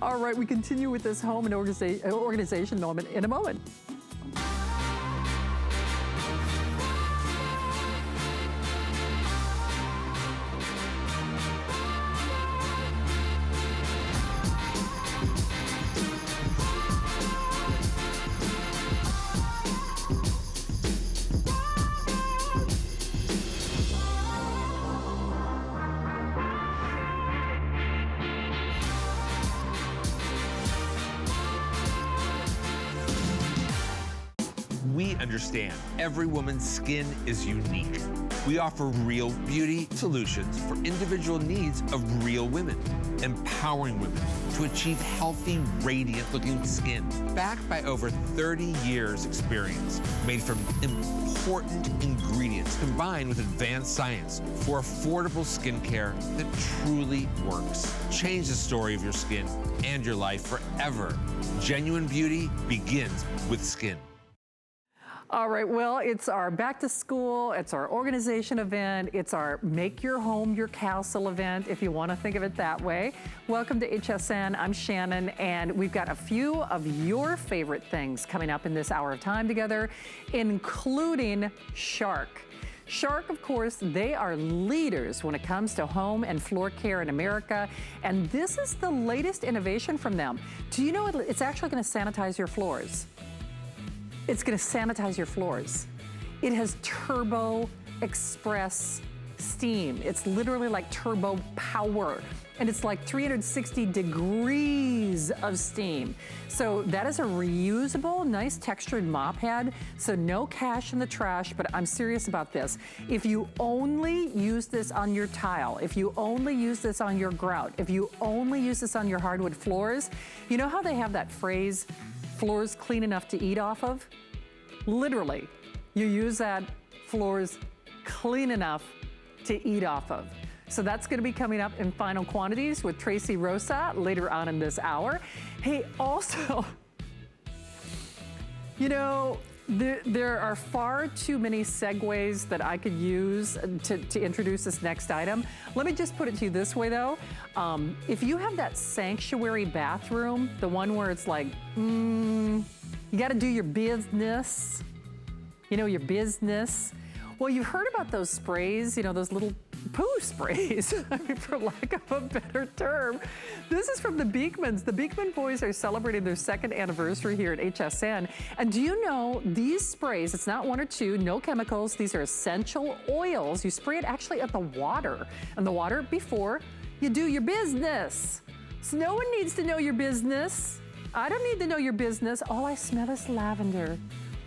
All right, we continue with this home and organization moment in a moment. We understand every woman's skin is unique. We offer real beauty solutions for individual needs of real women, empowering women to achieve healthy, radiant-looking skin, backed by over 30 years' experience, made from important ingredients combined with advanced science for affordable skincare that truly works. Change the story of your skin and your life forever. Genuine beauty begins with skin. All right, well, it's our back to school, it's our organization event, it's our make your home your castle event, if you want to think of it that way. Welcome to HSN, I'm Shannon, and we've got a few of your favorite things coming up in this hour of time together, including Shark. Shark, of course, they are leaders when it comes to home and floor care in America, and this is the latest innovation from them. Do you know it's actually going to sanitize your floors? It's gonna sanitize your floors. It has turbo express steam. It's literally like turbo power. And it's like 360 degrees of steam. So that is a reusable, nice textured mop head. So no cash in the trash, but I'm serious about this. If you only use this on your tile, if you only use this on your grout, if you only use this on your hardwood floors, you know how they have that phrase, floors clean enough to eat off of? Literally, you use that floors clean enough to eat off of. So that's gonna be coming up in final quantities with Tracy Rosa later on in this hour. Hey, also, you know, there are far too many segues that I could use to introduce this next item. Let me just put it to you this way though. If you have that sanctuary bathroom, the one where it's like, you gotta do your business, you know, your business. Well, you've heard about those sprays, you know, those little poo sprays, I mean, for lack of a better term. This is from the Beekmans. The Beekman boys are celebrating their 2nd anniversary here at HSN. And do you know these sprays, it's not one or two, no chemicals, these are essential oils. You spray it actually at the water, and the water before you do your business. So no one needs to know your business. I don't need to know your business. All I smell is lavender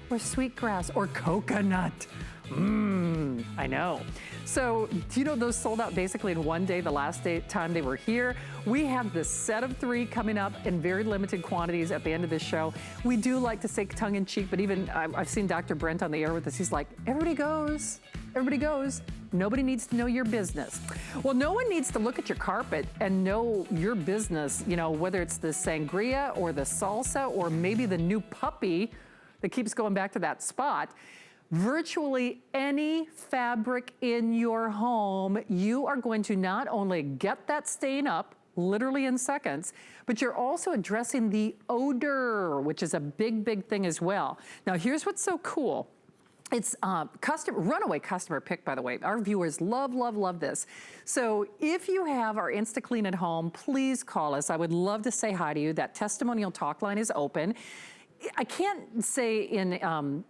or sweetgrass or coconut. I know. So, do you know those sold out basically in one day, the last time they were here? We have this set of 3 coming up in very limited quantities at the end of this show. We do like to say tongue in cheek, but even I've seen Dr. Brent on the air with us. He's like, everybody goes. Everybody goes. Nobody needs to know your business. Well, no one needs to look at your carpet and know your business, you know, whether it's the sangria or the salsa or maybe the new puppy that keeps going back to that spot. Virtually any fabric in your home, you are going to not only get that stain up, literally in seconds, but you're also addressing the odor, which is a big, big thing as well. Now, here's what's so cool. It's runaway customer pick, by the way. Our viewers love, love, love this. So if you have our Instaclean at home, please call us. I would love to say hi to you. That testimonial talk line is open. I can't say in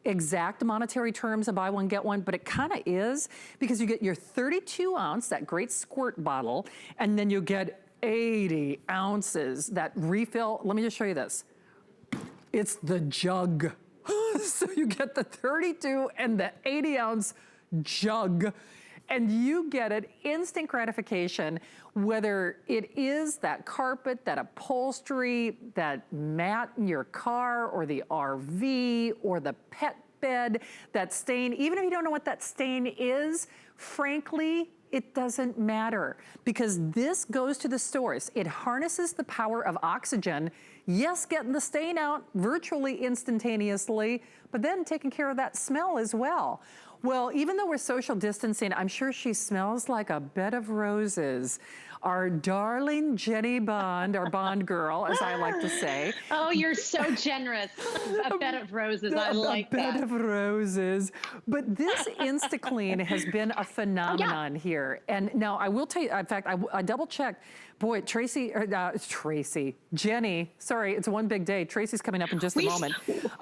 exact monetary terms of buy one, get one, but it kind of is, because you get your 32 ounce, that great squirt bottle, and then you get 80 ounces, that refill. Let me just show you this. It's the jug. So you get the 32 and the 80 ounce jug, and you get it instant gratification, whether it is that carpet, that upholstery, that mat in your car, or the RV, or the pet bed, that stain. Even if you don't know what that stain is, frankly, it doesn't matter, because this goes to the source. It harnesses the power of oxygen. Yes, getting the stain out virtually instantaneously, but then taking care of that smell as well. Well, even though we're social distancing, I'm sure she smells like a bed of roses. our darling Jenny Bond, our Bond girl, as I like to say. Oh, you're so generous. A bed of roses, I like that. A bed of roses. But this Instaclean has been a phenomenon here. And now I will tell you, in fact, I double checked. Boy, Jenny, sorry, it's one big day. Tracy's coming up in just a moment.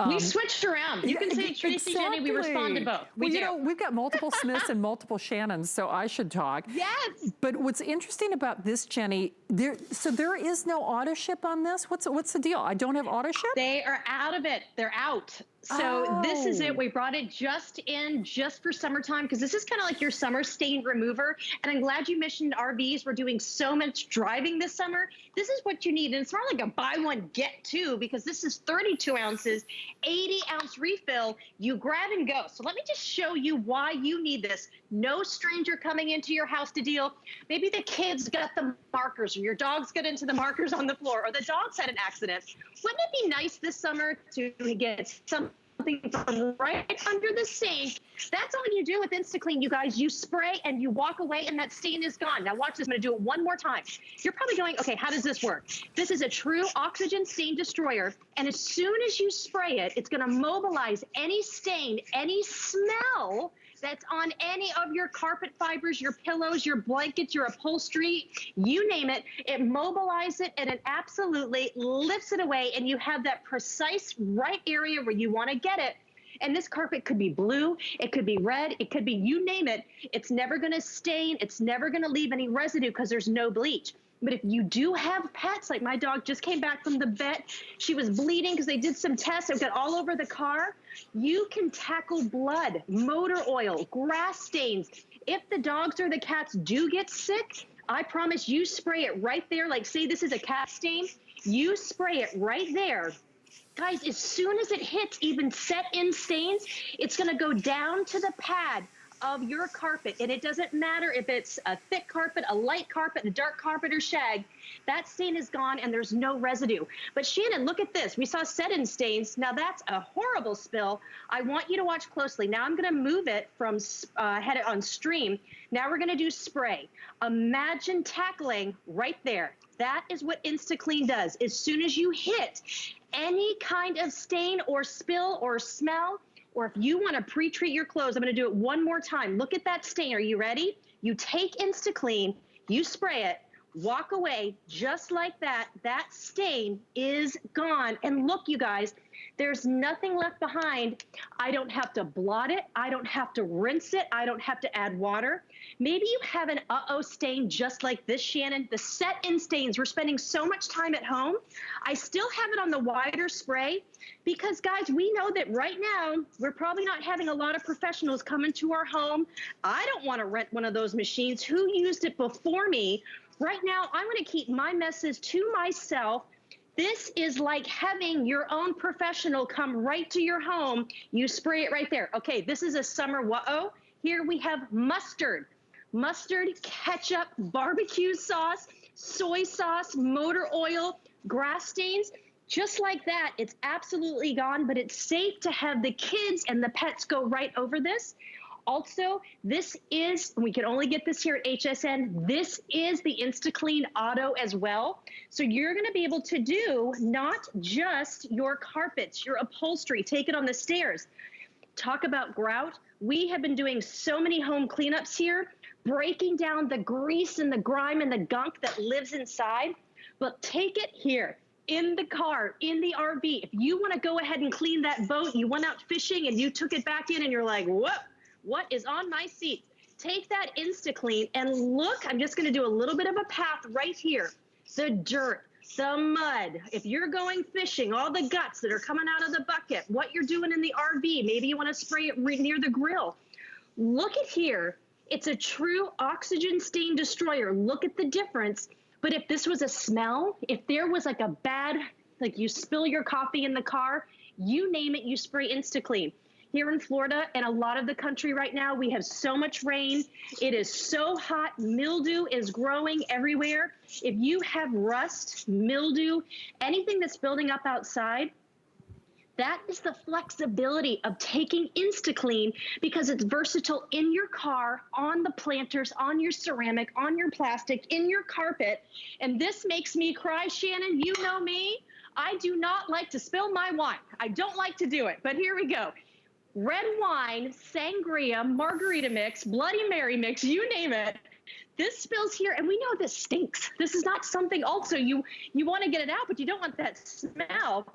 We switched around. You can say Tracy, exactly. Jenny, we respond to both. Well, you know, we've got multiple Smiths and multiple Shannons, so I should talk. Yes. But what's interesting about this, Jenny, there is no auto ship on this? What's the deal? I don't have auto ship? They are out of it. They're out. So this is it. We brought it just for summertime because this is kind of like your summer stain remover. And I'm glad you mentioned RVs. We're doing so much driving this summer. This is what you need. And it's more like a buy one, get two because this is 32 ounces, 80-ounce refill. You grab and go. So let me just show you why you need this. No stranger coming into your house to deal. Maybe the kids got the markers or your dogs got into the markers on the floor or the dogs had an accident. Wouldn't it be nice this summer to get something from right under the sink? That's all you do with Instaclean, you guys. You spray and you walk away and that stain is gone. Now watch this. I'm going to do it one more time. You're probably going, okay, how does this work? This is a true oxygen stain destroyer. And as soon as you spray it, it's going to mobilize any stain, any smell that's on any of your carpet fibers, your pillows, your blankets, your upholstery, you name it. It mobilizes it and it absolutely lifts it away and you have that precise right area where you want to get it. And this carpet could be blue, it could be red, it could be you name it. It's never going to stain, it's never going to leave any residue because there's no bleach. But if you do have pets, like my dog just came back from the vet, she was bleeding because they did some tests, it got all over the car, you can tackle blood, motor oil, grass stains. If the dogs or the cats do get sick, I promise you spray it right there. Like say this is a cat stain, you spray it right there. Guys, as soon as it hits even set in stains, it's gonna go down to the pad of your carpet. And it doesn't matter if it's a thick carpet, a light carpet, a dark carpet, or shag. That stain is gone and there's no residue. But Shannon, look at this. We saw set-in stains. Now that's a horrible spill. I want you to watch closely. Now I'm gonna move it from head it on stream. Now we're gonna do spray. Imagine tackling right there. That is what Instaclean does. As soon as you hit any kind of stain or spill or smell, or if you want to pre-treat your clothes, I'm going to do it one more time. Look at that stain. Are you ready? You take Instaclean, you spray it, walk away just like that. That stain is gone. And look, you guys, there's nothing left behind. I don't have to blot it. I don't have to rinse it. I don't have to add water. Maybe you have an uh-oh stain just like this, Shannon. The set-in stains, we're spending so much time at home. I still have it on the wider spray because, guys, we know that right now we're probably not having a lot of professionals come into our home. I don't want to rent one of those machines. Who used it before me? Right now, I'm going to keep my message to myself. This is like having your own professional come right to your home. You spray it right there. Okay, this is a summer whoa. Here we have mustard, ketchup, barbecue sauce, soy sauce, motor oil, grass stains. Just like that, it's absolutely gone, but it's safe to have the kids and the pets go right over this. Also, this is, we can only get this here at HSN, this is the Instaclean Auto as well. So you're gonna be able to do not just your carpets, your upholstery, take it on the stairs. Talk about grout. We have been doing so many home cleanups here, breaking down the grease and the grime and the gunk that lives inside. But take it here, in the car, in the RV. If you wanna go ahead and clean that boat, you went out fishing and you took it back in and you're like, whoa. What is on my seat? Take that Instaclean and look, I'm just gonna do a little bit of a path right here. The dirt, the mud, if you're going fishing, all the guts that are coming out of the bucket, what you're doing in the RV, maybe you wanna spray it near the grill. Look at here, it's a true oxygen stain destroyer. Look at the difference. But if this was a smell, if there was like a bad, like you spill your coffee in the car, you name it, you spray Instaclean. Here in Florida and a lot of the country right now, we have so much rain. It is so hot. Mildew is growing everywhere. If you have rust, mildew, anything that's building up outside, That is the flexibility of taking Instaclean, because it's versatile in your car, on the planters, on your ceramic, on your plastic, in your carpet. And this makes me cry, Shannon. You know me. I do not like to spill my wine. I don't like to do it, but here we go. Red wine, sangria, margarita mix, Bloody Mary mix, you name it. This spills here, and we know this stinks. This is not something also you want to get it out, but you don't want that smell.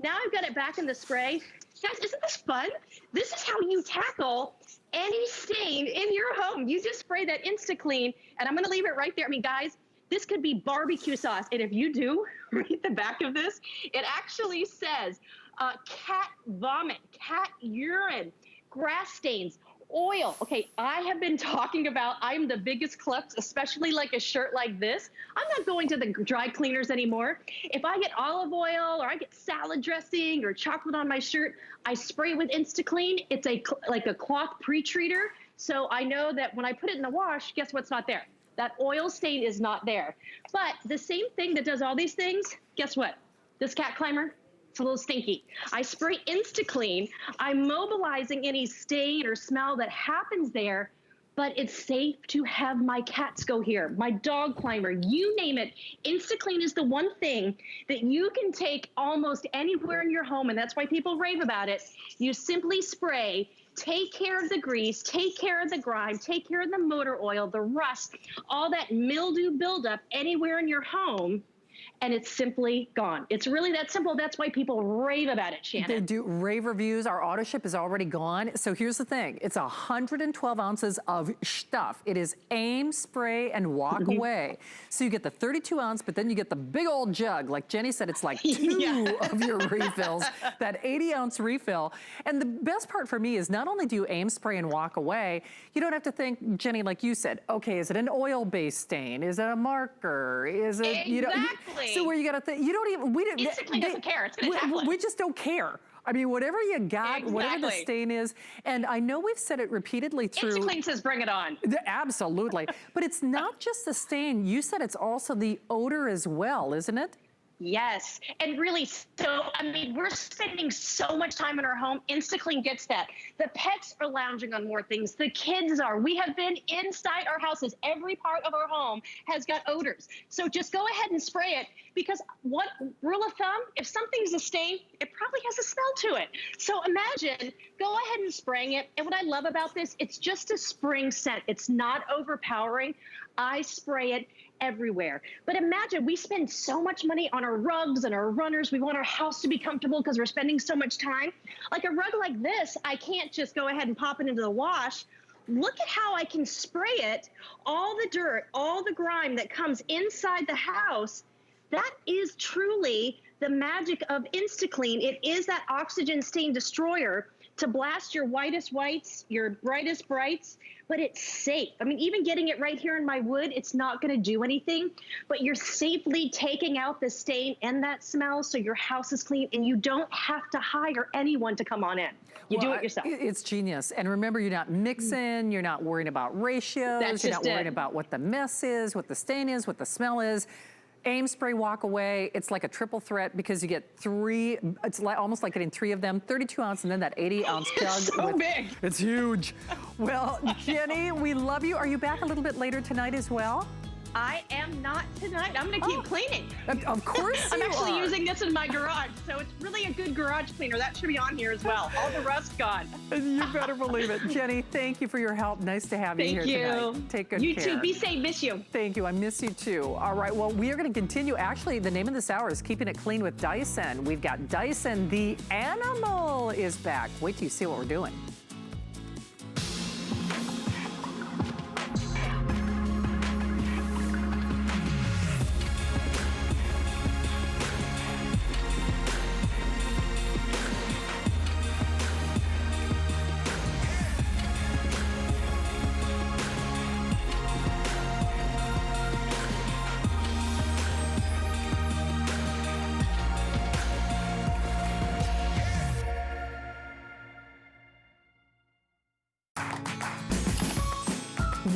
Now I've got it back in the spray. Guys, isn't this fun? This is how you tackle any stain in your home. You just spray that Instaclean, and I'm going to leave it right there. I mean, guys, this could be barbecue sauce. And if you do, read the back of this. It actually says cat vomit, cat urine, grass stains, oil. Okay, I have been talking about I'm the biggest klutz, especially like a shirt like this. I'm not going to the dry cleaners anymore. If I get olive oil or I get salad dressing or chocolate on my shirt, I spray with Instaclean. It's like a cloth pre-treater. So I know that when I put it in the wash, guess what's not there? That oil stain is not there. But the same thing that does all these things, guess what? This cat climber, it's a little stinky. I spray Instaclean. I'm mobilizing any stain or smell that happens there, but it's safe to have my cats go here, my dog climber, you name it. Instaclean is the one thing that you can take almost anywhere in your home, and that's why people rave about it. You simply spray, take care of the grease, take care of the grime, take care of the motor oil, the rust, all that mildew buildup anywhere in your home, and it's simply gone. It's really that simple. That's why people rave about it, Shannon. They do rave reviews. Our auto ship is already gone. So here's the thing. It's 112 ounces of stuff. It is aim, spray, and walk away. So you get the 32 ounce, but then you get the big old jug. Like Jenny said, it's like two of your refills, that 80 ounce refill. And the best part for me is not only do you aim, spray, and walk away, you don't have to think, Jenny, like you said, okay, is it an oil-based stain? Is it a marker? Is it, exactly. You know, so where you got to think, you don't even, we didn't. Instaclean doesn't care, it's gonna tackle it. We just don't care. I mean, whatever you got, whatever the stain is, and I know we've said it repeatedly through. Instaclean says bring it on. Absolutely, but it's not just the stain. You said it's also the odor as well, isn't it? Yes, and really, so, I mean, we're spending so much time in our home. Instaclean gets that. The pets are lounging on more things. The kids are. We have been inside our houses. Every part of our home has got odors. So just go ahead and spray it, because what rule of thumb, if something's a stain, it probably has a smell to it. So imagine, go ahead and spraying it. And what I love about this, it's just a spring scent. It's not overpowering. I spray it everywhere. But imagine, we spend so much money on our rugs and our runners. We want our house to be comfortable because we're spending so much time. Like a rug like this, I can't just go ahead and pop it into the wash. Look at how I can spray it. All the dirt, all the grime that comes inside the house, that is truly the magic of Instaclean. It is that oxygen stain destroyer to blast your whitest whites, your brightest brights, but it's safe. I mean, even getting it right here in my wood, it's not gonna do anything, but you're safely taking out the stain and that smell so your house is clean, and you don't have to hire anyone to come on in. You do it yourself. It's genius. And remember, you're not mixing, you're not worrying about ratios, you're not worrying about what the mess is, what the stain is, what the smell is. Aim, spray, walk away. It's like a triple threat because you get three, it's like, almost like getting three of them, 32 ounce and then that 80 ounce jug. It's so big. It's huge. Well, Jenny, we love you. Are you back a little bit later tonight as well? I am not tonight. I'm gonna keep cleaning. Of course I'm you actually are. using this in my garage, so it's really a good garage cleaner. That should be on here as well. All the rust gone. You better believe it. Jenny, thank you for your help. Nice to have you here tonight. Take good care. You too. Be safe. Miss you. Thank you. I miss you too. All right. Well, we are going to continue. Actually, the name of this hour is Keeping It Clean with Dyson. We've got Dyson the Animal is back. Wait till you see what we're doing.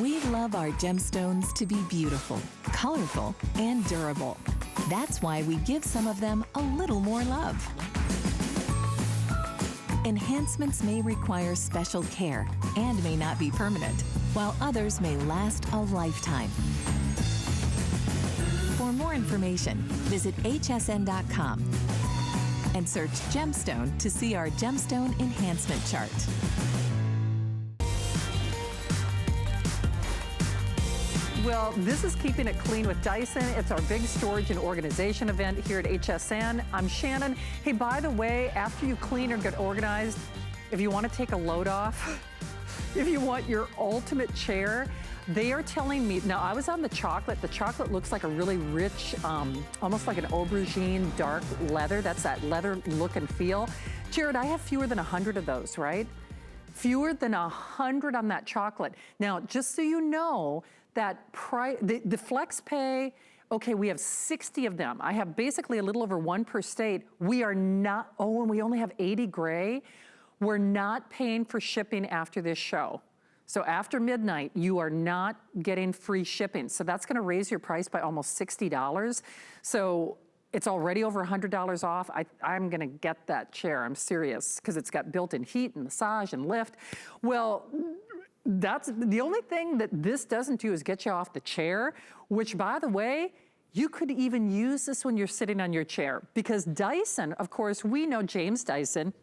We love our gemstones to be beautiful, colorful, and durable. That's why we give some of them a little more love. Enhancements may require special care and may not be permanent, while others may last a lifetime. For more information, visit hsn.com and search gemstone to see our gemstone enhancement chart. Well, this is Keeping It Clean with Dyson. It's our big storage and organization event here at HSN. I'm Shannon. Hey, by the way, after you clean or get organized, if you want to take a load off, if you want your ultimate chair, they are telling me, now I was on the chocolate. The chocolate looks like a really rich, almost like an aubergine dark leather. That's that leather look and feel. Jared, I have fewer than 100 of those, right? Fewer than 100 on that chocolate. Now, just so you know, that the flex pay, okay, we have 60 of them. I have basically a little over one per state. We are not, oh, and we only have 80 gray. We're not paying for shipping after this show. So after midnight, you are not getting free shipping. So that's gonna raise your price by almost $60. So it's already over $100 off. I'm gonna get that chair, I'm serious, because it's got built-in heat and massage and lift. Well, that's the only thing that this doesn't do is get you off the chair, which, by the way, you could even use this when you're sitting on your chair, because Dyson, of course, we know James Dyson.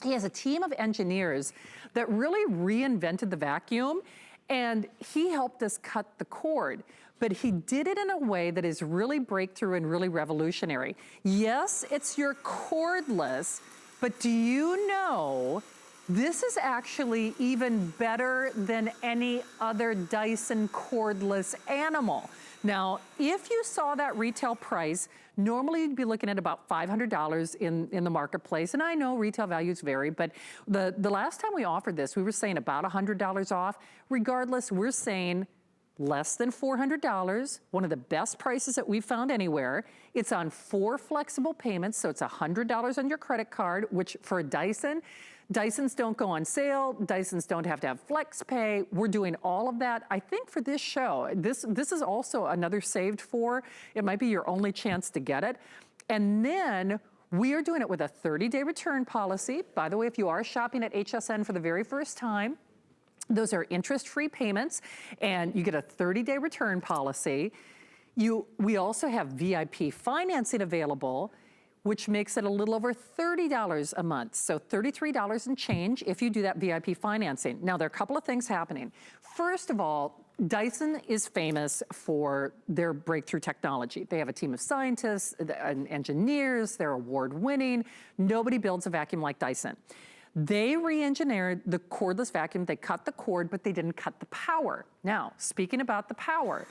He has a team of engineers that really reinvented the vacuum, and he helped us cut the cord. But he did it in a way that is really breakthrough and really revolutionary. Yes, it's your cordless, but do you know this is actually even better than any other Dyson cordless animal? Now, if you saw that retail price, normally you'd be looking at about $500 in the marketplace. And I know retail values vary, but the last time we offered this, we were saying about $100 off. Regardless, we're saying less than $400, one of the best prices that we've found anywhere. It's on 4 flexible payments, so it's $100 on your credit card, which for a Dyson, Dysons don't go on sale. Dysons don't have to have flex pay. We're doing all of that. I think for this show, this is also another saved for. It might be your only chance to get it. And then we are doing it with a 30-day return policy. By the way, if you are shopping at HSN for the very first time, those are interest-free payments, and you get a 30-day return policy. We also have VIP financing available, which makes it a little over $30 a month. So $33 and change if you do that VIP financing. Now, there are a couple of things happening. First of all, Dyson is famous for their breakthrough technology. They have a team of scientists and engineers. They're award-winning. Nobody builds a vacuum like Dyson. They re-engineered the cordless vacuum. They cut the cord, but they didn't cut the power. Now, speaking about the power,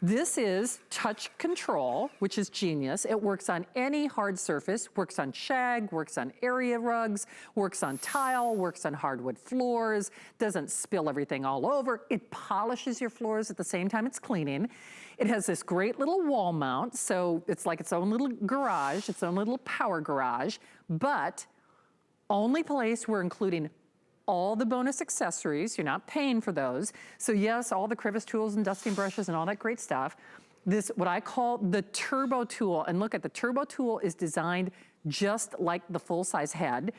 this is touch control, which is genius. It works on any hard surface, works on shag, works on area rugs, works on tile, works on hardwood floors, doesn't spill everything all over. It polishes your floors at the same time it's cleaning. It has this great little wall mount, so it's like its own little garage, its own little power garage, but only place we're including all the bonus accessories. You're not paying for those. So yes, all the crevice tools and dusting brushes and all that great stuff. This, what I call the turbo tool, and look at the turbo tool is designed just like the full-size head.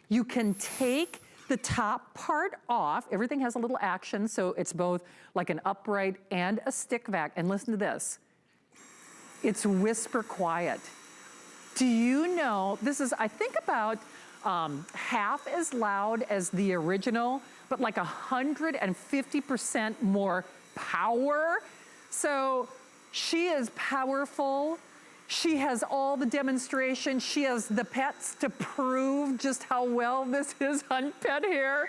You can take the top part off. Everything has a little action, so it's both like an upright and a stick vac. And listen to this. It's whisper quiet. Do you know, this is, I think about half as loud as the original, but like 150% more power. So she is powerful. She has all the demonstration. She has the pets to prove just how well this is on pet hair.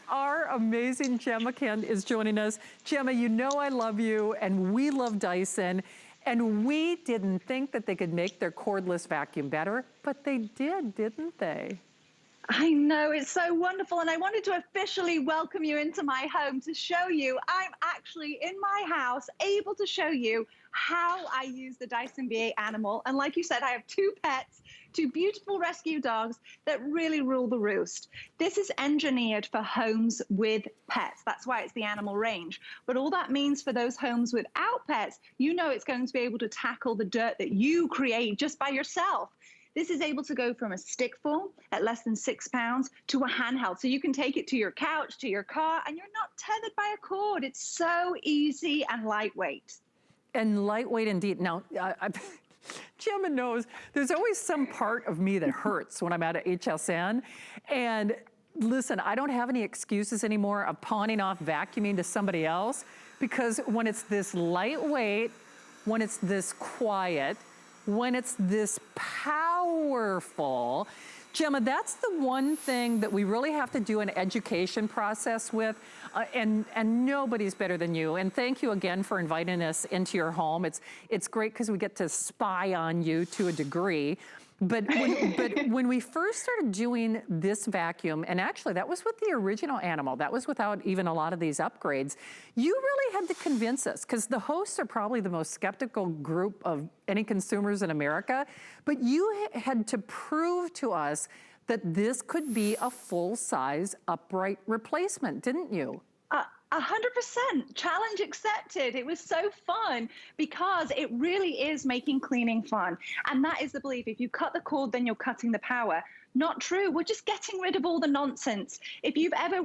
Our amazing Gemma Kent is joining us. Gemma, you know I love you, and we love Dyson. And we didn't think that they could make their cordless vacuum better, but they did, didn't they? I know, it's so wonderful. And I wanted to officially welcome you into my home to show you I'm actually in my house able to show you how I use the Dyson V8 Animal. And like you said, I have 2 pets, 2 beautiful rescue dogs that really rule the roost. This is engineered for homes with pets. That's why it's the animal range. But all that means for those homes without pets, you know it's going to be able to tackle the dirt that you create just by yourself. This is able to go from a stick form at less than 6 pounds to a handheld. So you can take it to your couch, to your car, and you're not tethered by a cord. It's so easy and lightweight. And lightweight indeed. Now, Gemma knows there's always some part of me that hurts when I'm at HSN. And listen, I don't have any excuses anymore of pawning off vacuuming to somebody else, because when it's this lightweight, when it's this quiet, when it's this powerful, Gemma, that's the one thing that we really have to do an education process with, and nobody's better than you. And thank you again for inviting us into your home. It's great because we get to spy on you to a degree. But when we first started doing this vacuum, and actually that was with the original Animal, that was without even a lot of these upgrades, you really had to convince us, because the hosts are probably the most skeptical group of any consumers in America, but you had to prove to us that this could be a full-size upright replacement, didn't you? 100%, challenge accepted. It was so fun because it really is making cleaning fun. And that is the belief. If you cut the cord, then you're cutting the power. Not true. We're just getting rid of all the nonsense. If you've ever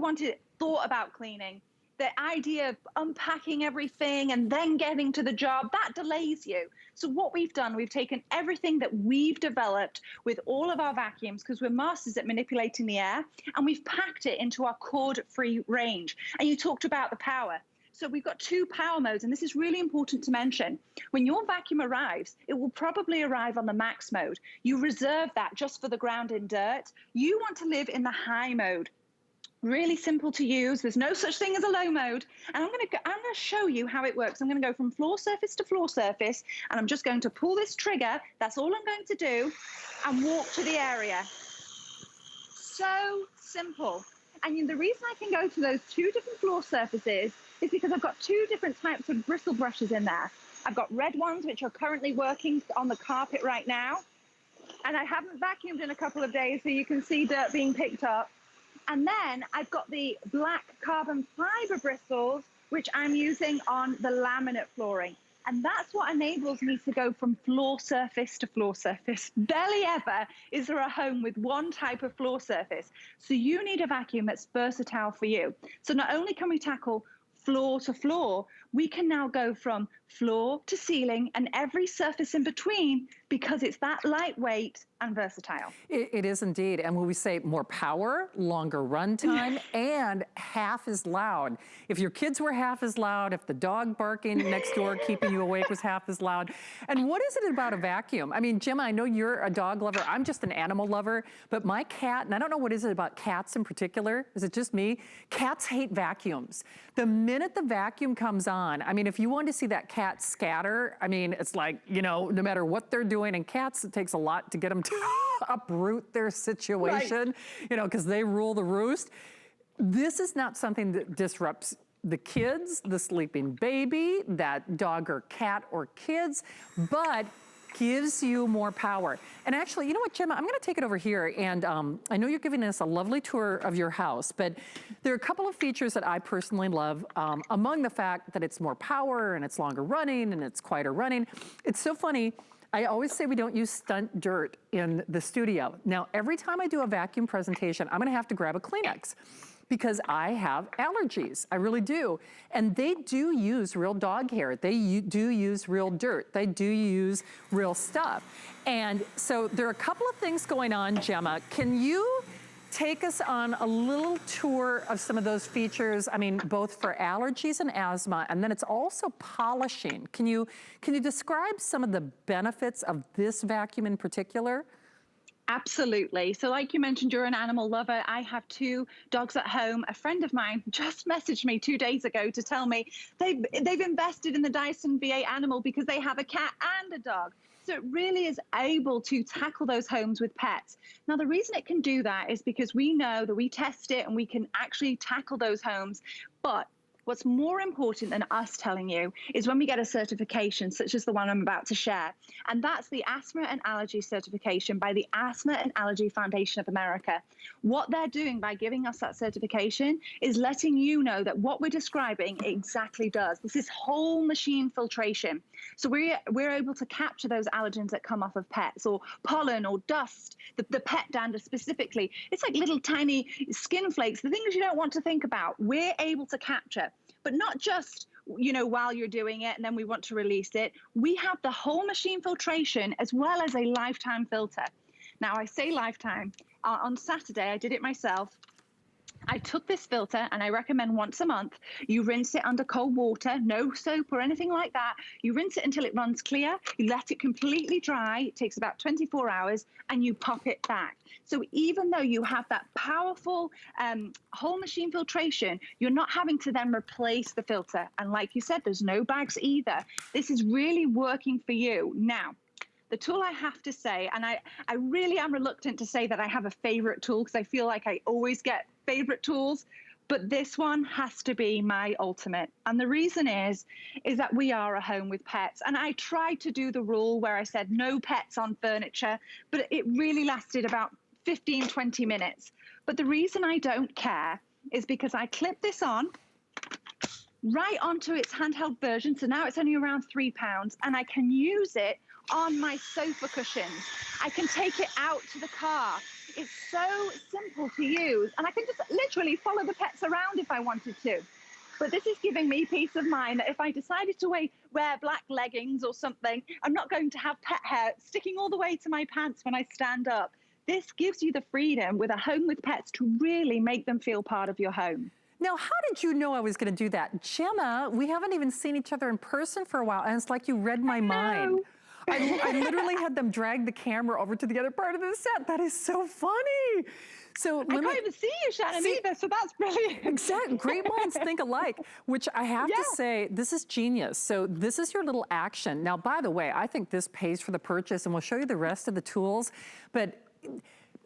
thought about cleaning, the idea of unpacking everything and then getting to the job, that delays you. So what we've done, we've taken everything that we've developed with all of our vacuums, because we're masters at manipulating the air, and we've packed it into our cord-free range. And you talked about the power. So we've got 2 power modes, and this is really important to mention. When your vacuum arrives, it will probably arrive on the max mode. You reserve that just for the ground and dirt. You want to live in the high mode. Really simple to use. There's no such thing as a low mode. And I'm going to show you how it works. I'm going to go from floor surface to floor surface, and I'm just going to pull this trigger. That's all I'm going to do, and walk to the area. So simple. And the reason I can go to those 2 different floor surfaces is because I've got 2 different types of bristle brushes in there. I've got red ones, which are currently working on the carpet right now. And I haven't vacuumed in a couple of days, so you can see dirt being picked up. And then I've got the black carbon fiber bristles, which I'm using on the laminate flooring. And that's what enables me to go from floor surface to floor surface. Barely ever is there a home with one type of floor surface. So you need a vacuum that's versatile for you. So not only can we tackle floor to floor, we can now go from floor to ceiling and every surface in between, because it's that lightweight and versatile. It is indeed. And when we say more power, longer run time, and half as loud. If your kids were half as loud, if the dog barking next door keeping you awake was half as loud. And what is it about a vacuum? I mean, Gemma, I know you're a dog lover. I'm just an animal lover. But my cat, and I don't know what is it about cats in particular. Is it just me? Cats hate vacuums. The minute the vacuum comes on, I mean, if you want to see that cat scatter, I mean, it's like, you know, no matter what they're doing, and cats, it takes a lot to get them to uproot their situation, right, you know, because they rule the roost. This is not something that disrupts the kids, the sleeping baby, that dog or cat or kids, but gives you more power. And actually, you know what, Gemma, I'm gonna take it over here, and I know you're giving us a lovely tour of your house, but there are a couple of features that I personally love, among the fact that it's more power and it's longer running and it's quieter running. It's so funny, I always say we don't use stunt dirt in the studio. Now, every time I do a vacuum presentation, I'm gonna have to grab a Kleenex, because I have allergies, I really do. And they do use real dog hair. They do use real dirt. They do use real stuff. And so there are a couple of things going on, Gemma. Can you take us on a little tour of some of those features? I mean, both for allergies and asthma, and then it's also polishing. Can you describe some of the benefits of this vacuum in particular? Absolutely. So like you mentioned, you're an animal lover. I have 2 dogs at home. A friend of mine just messaged me 2 days ago to tell me they've invested in the Dyson V8 Animal because they have a cat and a dog. So it really is able to tackle those homes with pets. Now, the reason it can do that is because we know that we test it and we can actually tackle those homes. But What's more important than us telling you is when we get a certification, such as the one I'm about to share, and that's the Asthma and Allergy certification by the Asthma and Allergy Foundation of America. What they're doing by giving us that certification is letting you know that what we're describing exactly does. This is whole machine filtration. So we're able to capture those allergens that come off of pets, or pollen or dust, the pet dander specifically. It's like little tiny skin flakes, the things you don't want to think about. We're able to capture, but not just, you know, while you're doing it and then we want to release it. We have the whole machine filtration as well as a lifetime filter. Now, I say lifetime. On Saturday, I did it myself. I took this filter, and I recommend once a month, you rinse it under cold water, no soap or anything like that. You rinse it until it runs clear. You let it completely dry. It takes about 24 hours, and you pop it back. So even though you have that powerful whole machine filtration, you're not having to then replace the filter. And like you said, there's no bags either. This is really working for you. Now, the tool, I have to say, and I really am reluctant to say that I have a favorite tool, because I feel like I always get favorite tools, but this one has to be my ultimate. And the reason is that we are a home with pets. And I tried to do the rule where I said no pets on furniture, but it really lasted about 15, 20 minutes. But the reason I don't care is because I clip this on right onto its handheld version. So now it's only around £3, and I can use it on my sofa cushions. I can take it out to the car. It's so simple to use, and I can just literally follow the pets around if I wanted to. But this is giving me peace of mind that if I decided to wear black leggings or something, I'm not going to have pet hair sticking all the way to my pants when I stand up. This gives you the freedom with a home with pets to really make them feel part of your home. Now, how did you know I was going to do that? Gemma, we haven't even seen each other in person for a while, and it's like you read my mind. I literally had them drag the camera over to the other part of the set. That is so funny. So I can't even see you, Shannon, either, so that's brilliant. Exactly. Great minds think alike, which I have to say, this is genius. So this is your little action. Now, by the way, I think this pays for the purchase, and we'll show you the rest of the tools. But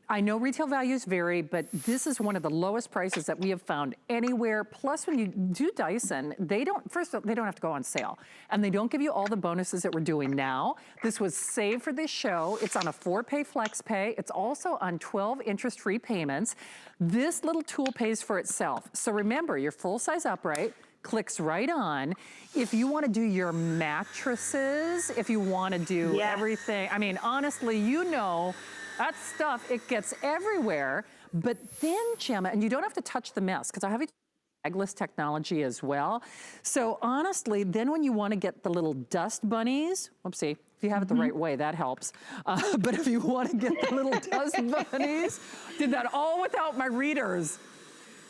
I know retail values vary, but this is one of the lowest prices that we have found anywhere. Plus, when you do Dyson, first of all, they don't have to go on sale. And they don't give you all the bonuses that we're doing now. This was saved for this show. It's on a 4-pay flex pay. It's also on 12 interest-free payments. This little tool pays for itself. So remember, your full-size upright clicks right on. If you want to do your mattresses, if you want to do everything, I mean, honestly, you know, that stuff, it gets everywhere. But then, Gemma, and you don't have to touch the mess, because I have tagless technology as well. So honestly, then when you want to get the little dust bunnies, whoopsie, if you have it the right way, that helps. But if you want to get the little dust bunnies, did that all without my readers.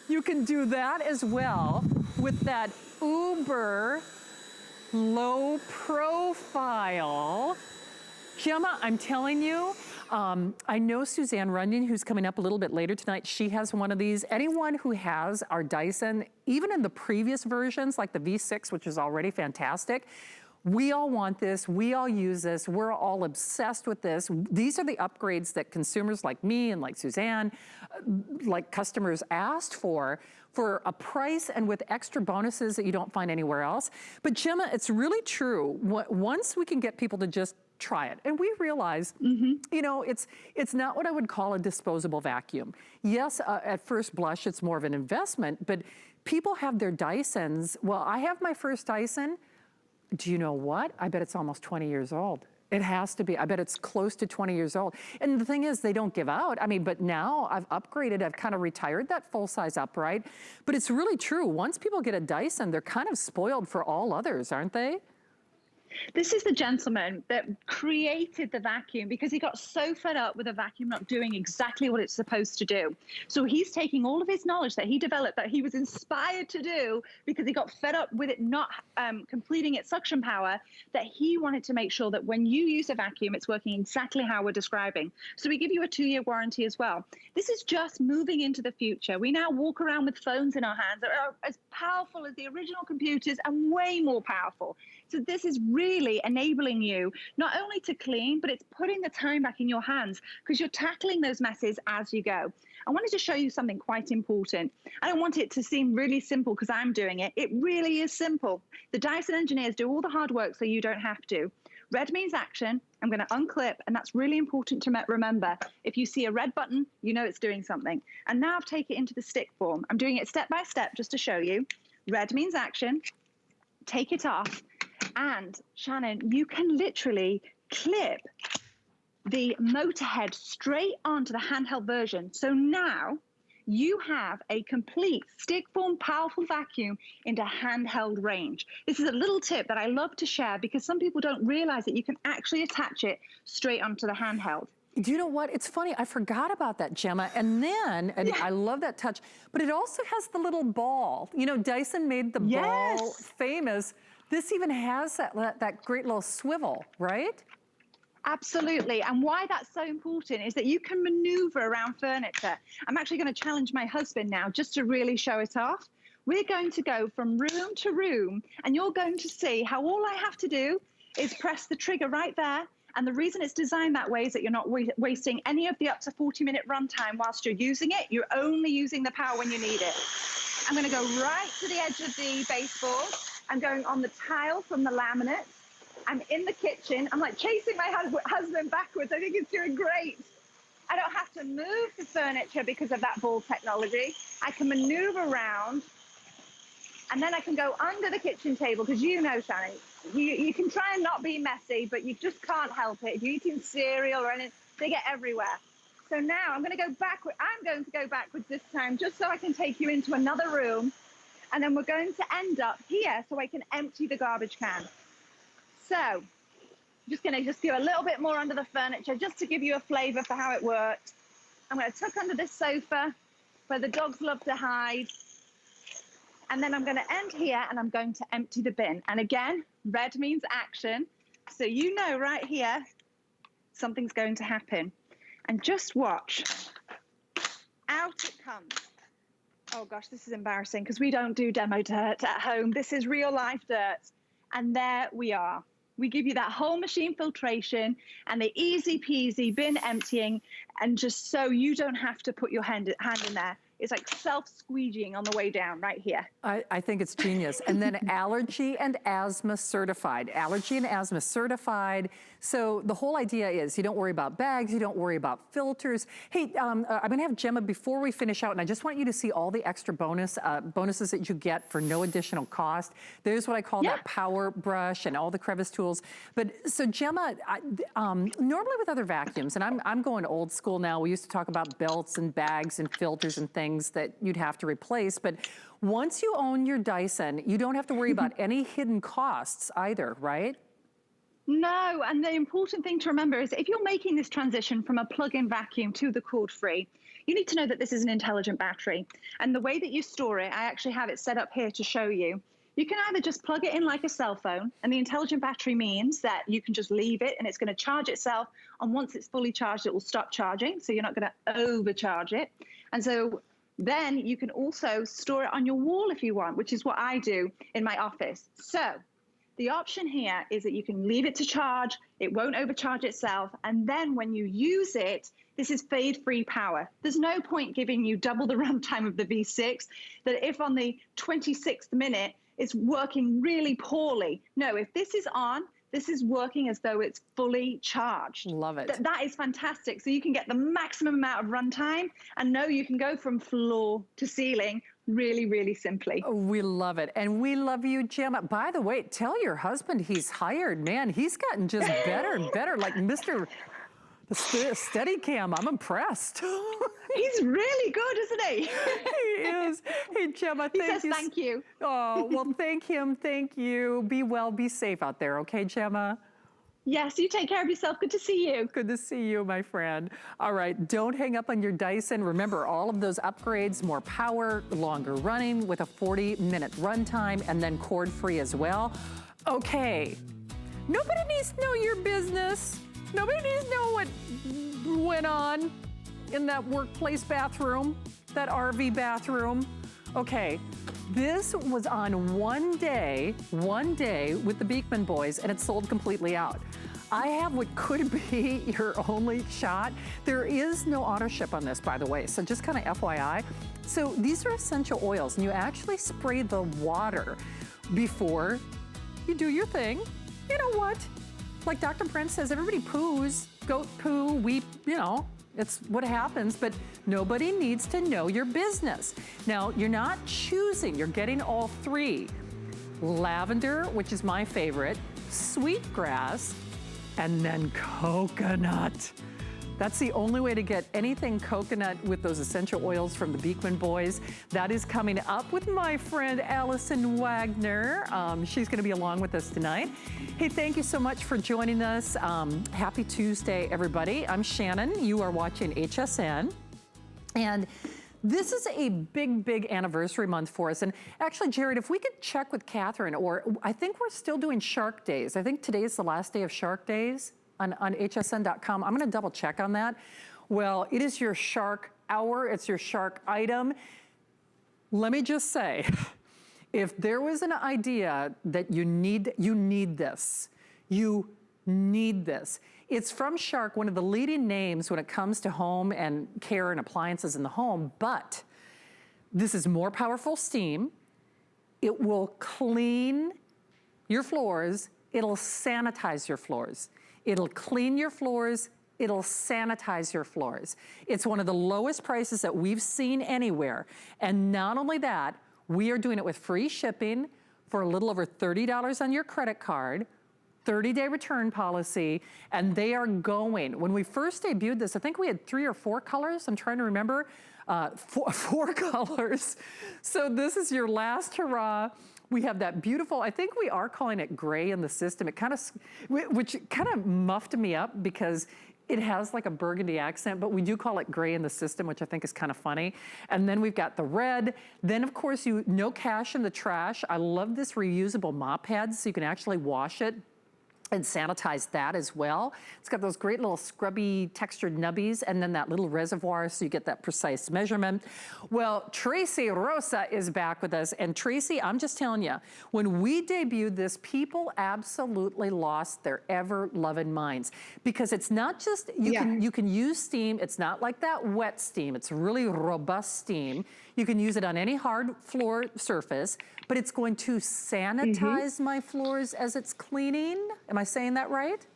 You can do that as well with that uber low profile. Gemma, I'm telling you, I know Suzanne Runyon, who's coming up a little bit later tonight, she has one of these. Anyone who has our Dyson, even in the previous versions, like the V6, which is already fantastic, we all want this, we all use this, we're all obsessed with this. These are the upgrades that consumers like me and like Suzanne, like customers asked for a price and with extra bonuses that you don't find anywhere else. But Gemma, it's really true. Once we can get people to just try it, and we realize, you know, it's not what I would call a disposable vacuum. Yes, at first blush, it's more of an investment, but people have their Dysons. Well, I have my first Dyson. Do you know what? I bet it's almost 20 years old. It has to be. I bet it's close to 20 years old. And the thing is, they don't give out. I mean, but now I've upgraded. I've kind of retired that full-size upright. But it's really true. Once people get a Dyson, they're kind of spoiled for all others, aren't they? This is the gentleman that created the vacuum because he got so fed up with a vacuum not doing exactly what it's supposed to do. So he's taking all of his knowledge that he developed, that he was inspired to do because he got fed up with it not completing its suction power, that he wanted to make sure that when you use a vacuum, it's working exactly how we're describing. So we give you a 2-year warranty as well. This is just moving into the future. We now walk around with phones in our hands that are as powerful as the original computers and way more powerful. So this is really enabling you not only to clean, but it's putting the time back in your hands because you're tackling those messes as you go. I wanted to show you something quite important. I don't want it to seem really simple because I'm doing it. It really is simple. The Dyson engineers do all the hard work so you don't have to. Red means action. I'm going to unclip, and that's really important to remember. If you see a red button, you know it's doing something. And now I've taken it into the stick form. I'm doing it step by step just to show you. Red means action. Take it off. And Shannon, you can literally clip the motor head straight onto the handheld version. So now you have a complete stick form powerful vacuum into handheld range. This is a little tip that I love to share because some people don't realize that you can actually attach it straight onto the handheld. Do you know what? It's funny. I forgot about that, Gemma. And then, I love that touch, but it also has the little ball. You know, Dyson made the ball famous. This even has that great little swivel, right? Absolutely. And why that's so important is that you can maneuver around furniture. I'm actually going to challenge my husband now just to really show it off. We're going to go from room to room, and you're going to see how all I have to do is press the trigger right there. And the reason it's designed that way is that you're not wasting any of the up to 40-minute runtime whilst you're using it. You're only using the power when you need it. I'm going to go right to the edge of the baseboard. I'm going on the tile from the laminate. I'm in the kitchen. I'm like chasing my husband backwards. I think it's doing great. I don't have to move the furniture because of that ball technology. I can maneuver around, and then I can go under the kitchen table because you know, Shannon, you can try and not be messy, but you just can't help it. If you're eating cereal or anything, they get everywhere. So now I'm going to go backward. I'm going to go backwards this time just so I can take you into another room, and then we're going to end up here so I can empty the garbage can. So I'm just going to go a little bit more under the furniture just to give you a flavor for how it works. I'm going to tuck under this sofa where the dogs love to hide. And then I'm going to end here and I'm going to empty the bin. And again, red means action. So you know right here, something's going to happen. And just watch. Out it comes. Oh gosh, this is embarrassing because we don't do demo dirt at home. This is real life dirt. And there we are. We give you that whole machine filtration and the easy peasy bin emptying, and just so you don't have to put your hand in there. It's like self-squeegeeing on the way down right here. I think it's genius. And then allergy and asthma certified. Allergy and asthma certified. So the whole idea is you don't worry about bags, you don't worry about filters. Hey, I'm gonna have Gemma, before we finish out, and I just want you to see all the extra bonuses that you get for no additional cost. There's what I call that power brush and all the crevice tools. But so Gemma, normally with other vacuums, and I'm going old school now, we used to talk about belts and bags and filters and things that you'd have to replace, but once you own your Dyson, you don't have to worry about any hidden costs either, right? No, and the important thing to remember is if you're making this transition from a plug-in vacuum to the cord-free, you need to know that this is an intelligent battery. And the way that you store it, I actually have it set up here to show you. You can either just plug it in like a cell phone, and the intelligent battery means that you can just leave it and it's going to charge itself, and once it's fully charged, it will stop charging, so you're not going to overcharge it. And so then you can also store it on your wall if you want, which is what I do in my office. So the option here is that you can leave it to charge, it won't overcharge itself, and then when you use it, this is fade-free power. There's no point giving you double the runtime of the V6, that if on the 26th minute it's working really poorly. No, if this is on, this is working as though it's fully charged. Love it. That is fantastic. So you can get the maximum amount of runtime, and know you can go from floor to ceiling really, really simply. We love it. And we love you, Gemma. By the way, tell your husband he's hired. Man, he's gotten just better and better, like Mr. Steadicam. I'm impressed. He's really good, isn't he? He is. Hey, Gemma, He says thank you. Oh, well, thank him. Thank you. Be well, be safe out there. Okay, Gemma? Yes, you take care of yourself. Good to see you. Good to see you, my friend. All right, don't hang up on your Dyson. Remember, all of those upgrades, more power, longer running with a 40-minute runtime, and then cord-free as well. Okay, nobody needs to know your business. Nobody needs to know what went on in that workplace bathroom, that RV bathroom. Okay, This was on one day with the Beekman boys, and it sold completely out. I have what could be your only shot. There is no auto ship on this, by the way, so just kind of FYI. So these are essential oils, and you actually spray the water before you do your thing. You know what? Like Dr. Brent says, everybody poos, goat poo, we, you know, it's what happens, but nobody needs to know your business. Now, you're not choosing, you're getting all three. Lavender, which is my favorite, sweetgrass, and then coconut. That's the only way to get anything coconut with those essential oils from the Beekman boys. That is coming up with my friend Allison Wagner. She's gonna be along with us tonight. Hey, thank you so much for joining us. Happy Tuesday, everybody. I'm Shannon, you are watching HSN. And this is a big, big anniversary month for us. And actually, Jared, if we could check with Catherine, or I think we're still doing Shark Days. I think today is the last day of Shark Days on hsn.com. I'm gonna double check on that. Well, it is your shark hour, it's your shark item. Let me just say, if there was an idea that you need this. You need this. It's from Shark, one of the leading names when it comes to home and care and appliances in the home, but this is more powerful steam. It will clean your floors. It'll sanitize your floors. It'll clean your floors. It'll sanitize your floors. It's one of the lowest prices that we've seen anywhere. And not only that, we are doing it with free shipping for a little over $30 on your credit card, 30-day return policy, and they are going. When we first debuted this, I think we had 3 or 4 colors. I'm trying to remember, four colors. So this is your last hurrah. We have that beautiful, I think we are calling it gray in the system. It kind of, which kind of muffed me up because it has like a burgundy accent, but we do call it gray in the system, which I think is kind of funny. And then we've got the red. Then of course, no cash in the trash. I love this reusable mop pad so you can actually wash it and sanitize that as well. It's got those great little scrubby textured nubbies and then that little reservoir so you get that precise measurement. Well, Tracy Rosa is back with us. And Tracy, I'm just telling you, when we debuted this, people absolutely lost their ever-loving minds because it's not just, you can use steam. It's not like that wet steam. It's really robust steam. You can use it on any hard floor surface, but it's going to sanitize my floors as it's cleaning. Am I saying that right?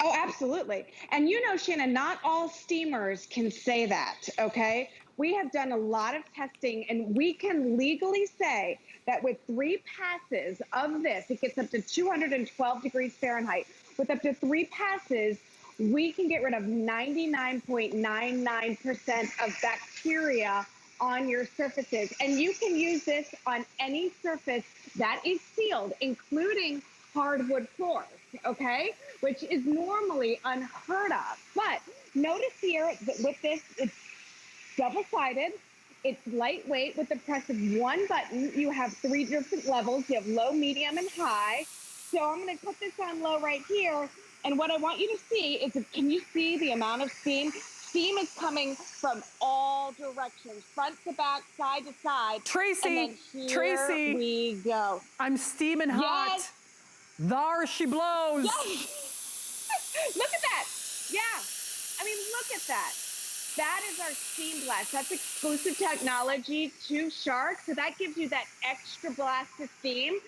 Oh, absolutely. And you know, Shannon, not all steamers can say that, okay? We have done a lot of testing and we can legally say that with 3 passes of this, it gets up to 212 degrees Fahrenheit. With up to 3 passes, we can get rid of 99.99% of bacteria on your surfaces. And you can use this on any surface that is sealed, including hardwood floors, okay? Which is normally unheard of. But notice here that with this, it's double-sided. It's lightweight. With the press of 1 button, you have 3 different levels. You have low, medium, and high. So I'm gonna put this on low right here. And what I want you to see is, can you see the amount of steam? Steam is coming from all directions, front to back, side to side. Tracy, and then Tracy, we go. I'm steaming hot. Yes. There she blows. Yes. Look at that. Yeah. I mean, look at that. That is our steam blast. That's exclusive technology to Shark. So that gives you that extra blast of steam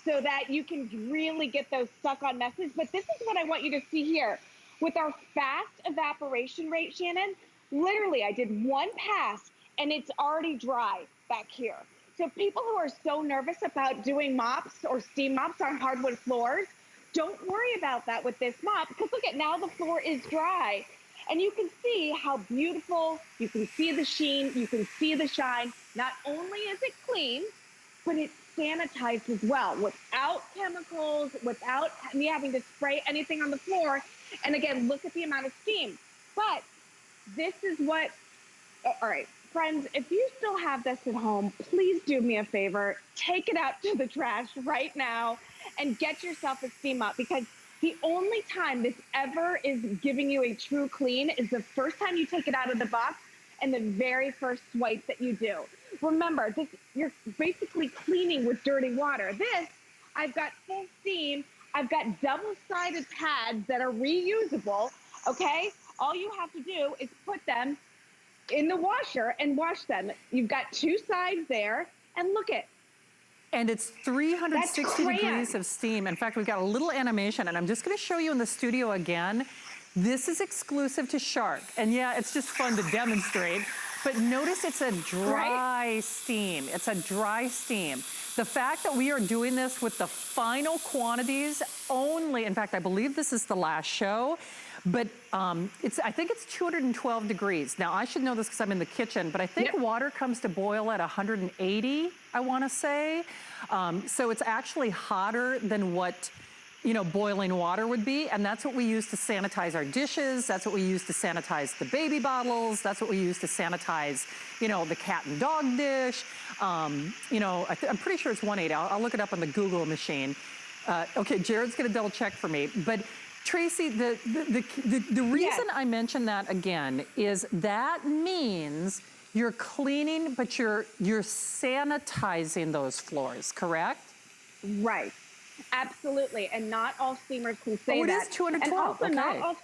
so that you can really get those stuck on messes. But this is what I want you to see here. With our fast evaporation rate, Shannon, literally I did 1 pass and it's already dry back here. So people who are so nervous about doing mops or steam mops on hardwood floors, don't worry about that with this mop because look at now the floor is dry and you can see how beautiful, you can see the sheen, you can see the shine. Not only is it clean, but it's sanitized as well without chemicals, without me having to spray anything on the floor. And again, look at the amount of steam. But this is what, all right, friends, if you still have this at home, please do me a favor, take it out to the trash right now and get yourself a steam mop because the only time this ever is giving you a true clean is the first time you take it out of the box and the very first swipe that you do. remember, this, you're basically cleaning with dirty water. This, I've got full steam. I've got double-sided pads that are reusable, okay? All you have to do is put them in the washer and wash them. You've got two sides there, and look at. And it's 360 degrees of steam. In fact, we've got a little animation, and I'm just gonna show you in the studio again. This is exclusive to Shark. And yeah, it's just fun to demonstrate. But notice it's a dry steam. It's a dry steam. The fact that we are doing this with the final quantities only, in fact, I believe this is the last show, but I think it's 212 degrees. Now, I should know this because I'm in the kitchen, but I think water comes to boil at 180, I wanna say. So it's actually hotter than what, you know, boiling water would be, and that's what we use to sanitize our dishes. That's what we use to sanitize the baby bottles. That's what we use to sanitize, you know, the cat and dog dish. You know, I'm pretty sure it's 180. I'll look it up on the Google machine. Okay, Jared's gonna double check for me. But Tracy, the reason I mention that again is that means you're cleaning, but you're sanitizing those floors, correct? Right. Absolutely, and not all steamers can say that. Oh, it is 212, and also okay. Not all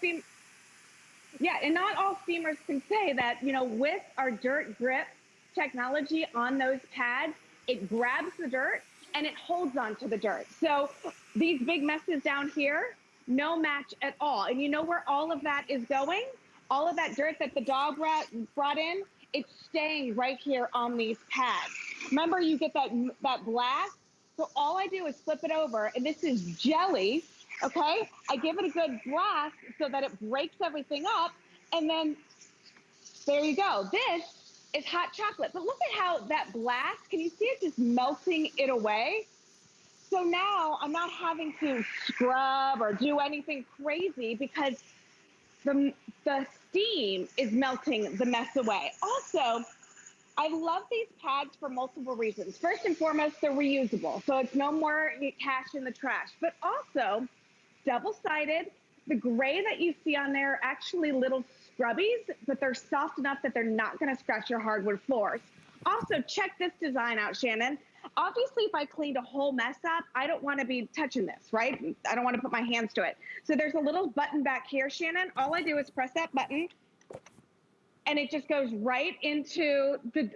and not all steamers can say that, you know, with our dirt grip technology on those pads, it grabs the dirt and it holds on to the dirt. So these big messes down here, no match at all. And you know where all of that is going? All of that dirt that the dog brought in, it's staying right here on these pads. Remember, you get that blast? So all I do is flip it over, and this is jelly, okay? I give it a good blast so that it breaks everything up, and then there you go. This is hot chocolate. But look at how that blast, can you see it just melting it away? So now I'm not having to scrub or do anything crazy because the steam is melting the mess away. Also, I love these pads for multiple reasons. First and foremost, they're reusable, so it's no more cash in the trash. But also, double-sided, the gray that you see on there are actually little scrubbies, but they're soft enough that they're not gonna scratch your hardwood floors. Also, check this design out, Shannon. Obviously, if I cleaned a whole mess up, I don't wanna be touching this, right? I don't wanna put my hands to it. So there's a little button back here, Shannon. All I do is press that button, and it just goes right into the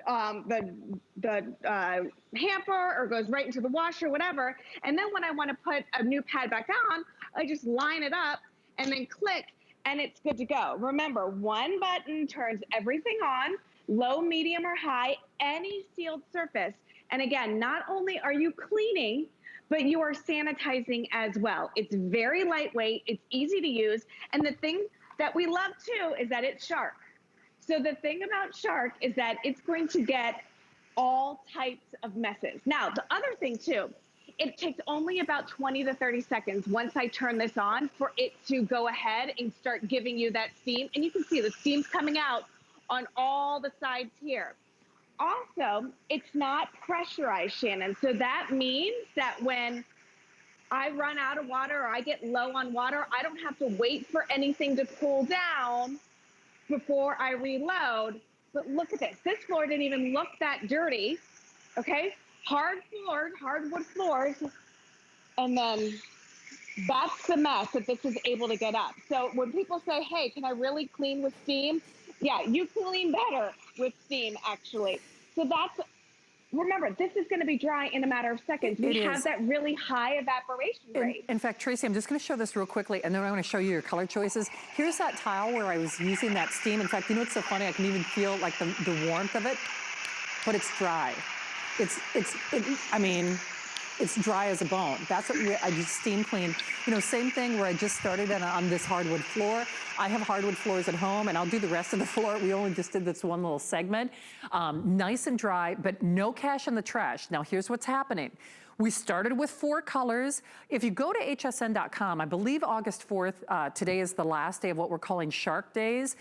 hamper or goes right into the washer, whatever. And then when I want to put a new pad back on, I just line it up and then click, and it's good to go. Remember, one button turns everything on, low, medium, or high, any sealed surface. And again, not only are you cleaning, but you are sanitizing as well. It's very lightweight, it's easy to use, and the thing that we love too is that it's Shark. So the thing about Shark is that it's going to get all types of messes. Now, the other thing too, it takes only about 20 to 30 seconds once I turn this on for it to go ahead and start giving you that steam. And you can see the steam's coming out on all the sides here. Also, it's not pressurized, Shannon. So that means that when I run out of water or I get low on water, I don't have to wait for anything to cool down before I reload. But look at this. This floor didn't even look that dirty, okay? Hardwood floors, and then that's the mess that this is able to get up. So when people say, hey, can I really clean with steam? Yeah, you clean better with steam, actually. So that's, remember, this is gonna be dry in a matter of seconds. We have that really high evaporation rate. In fact, Tracy, I'm just gonna show this real quickly, and then I wanna show you your color choices. Here's that tile where I was using that steam. In fact, you know what's so funny? I can even feel like the warmth of it, but it's dry. I mean, it's dry as a bone. That's what I just steam clean. You know, same thing where I just started on this hardwood floor. I have hardwood floors at home, and I'll do the rest of the floor. We only just did this one little segment. Nice and dry, but no cash in the trash. Now, here's what's happening. We started with 4 colors. If you go to hsn.com, I believe August 4th, today is the last day of what we're calling Shark Days.